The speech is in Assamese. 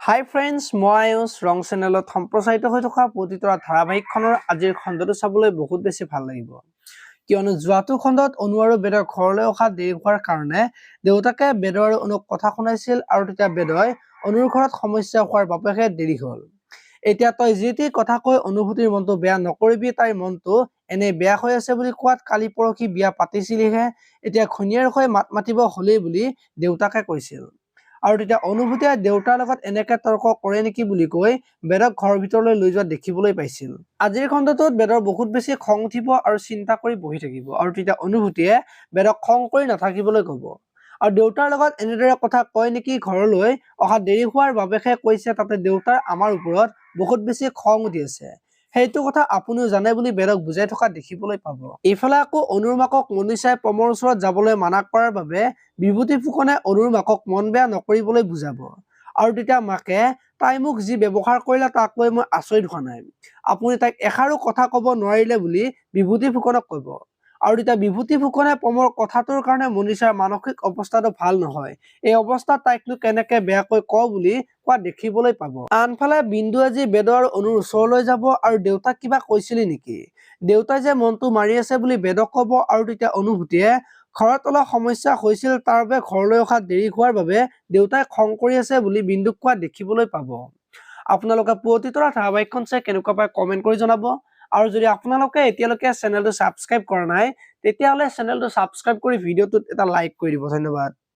হাই ফ্ৰেণ্ডছ, মই আয়ুষ ৰং চেনেলত সম্প্ৰচাৰিত হৈ থকা প্ৰতিতৰা ধাৰাবাহিকখনৰ আজিৰ খণ্ডটো চাবলৈ বহুত বেছি ভাল লাগিব। কিয়নো যোৱাটো খণ্ডত অনু আৰু বেদৰ ঘৰলৈ অহা দেৰি হোৱাৰ কাৰণে দেউতাকে বেদৰ আৰু অনুক কথা শুনাইছিল আৰু তেতিয়া বেদই অনুৰ ঘৰত সমস্যা হোৱাৰ বাবেহে দেৰি হ'ল। এতিয়া তই যি টি কথা কৈ অনুভূতিৰ মনটো বেয়া নকৰিবি, তাইৰ মনটো এনে বেয়া হৈ আছে বুলি কোৱাত কালি পৰহি বিয়া পাতিছিলিহে, এতিয়া ঘৈণীয়েৰ হৈ মাত মাতিব হলেই বুলি দেউতাকে কৈছিল। আৰু তেতিয়া অনুভূতিয়ে দেউতাৰ লগত এনেকে তৰ্ক কৰে নেকি বুলি কৈ বেদক ঘৰৰ ভিতৰলৈ লৈ যোৱা দেখিবলৈ পাইছিল। আজিৰ খণ্ডটোত বেদৰ বহুত বেছি খং উঠিব আৰু চিন্তা কৰি বহি থাকিব, আৰু তেতিয়া অনুভূতিয়ে বেদক খং কৰি নাথাকিবলৈ কব। আৰু দেউতাৰ লগত এনেদৰে কথা কয় নেকি, ঘৰলৈ অহা দেৰি হোৱাৰ বাবেহে কৈছে, তাতে দেউতাৰ আমাৰ ওপৰত বহুত বেছি খং উঠি আছে, সেইটো কথা আপুনিও জানে বুলি বেদক বুজাই থকা দেখিবলৈ পাব। এইফালে আকৌ অনুৰ মাকক মনীষাই প্ৰেমৰ ওচৰত যাবলৈ মানা কৰাৰ বাবে বিভূতি ফুকনে অনুৰ মাকক মন বেয়া নকৰিবলৈ বুজাব। আৰু তেতিয়া মাকে, তাই মোক যি ব্যৱহাৰ কৰিলে তাক লৈ মই আচৰিত হোৱা নাই, আপুনি তাইক এষাৰো কথা কব নোৱাৰিলে বুলি বিভূতি ফুকনক কব। আৰু তেতিয়া বিভূতি ফুকনে প্ৰেমৰ কথাটোৰ কাৰণে মনীষাৰ মানসিক অৱস্থাটো ভাল নহয়, এই অৱস্থাত তাইকনো কেনেকে বেয়াকৈ কওঁ বুলি কোৱা দেখিবলৈ পাব। আনফালে বিন্দু আজি বেদ আৰু অনুৰ ওচৰলৈ যাব আৰু দেউতাক কিবা কৈছিলি নেকি, দেউতাই যে মনটো মাৰি আছে বুলি বেদক কব। আৰু তেতিয়া অনুভূতিয়ে ঘৰত অলপ সমস্যা হৈছিল, তাৰ বাবে ঘৰলৈ অহা দেৰি হোৱাৰ বাবে দেউতাই খং কৰি আছে বুলি বিন্দুক কোৱা দেখিবলৈ পাব। আপোনালোকে প্ৰতিতৰা ধাৰাবাহিকখন চাই কেনেকুৱা পায় কমেন্ট কৰি জনাব। আৰু যদি আপোনালোকে এতিয়ালৈকে চেনেলটো ছাবস্ক্ৰাইব কৰা নাই, তেতিয়াহ'লে চেনেলটো ছাবস্ক্ৰাইব কৰি ভিডিঅ'টোত এটা লাইক কৰি দিব। ধন্যবাদ।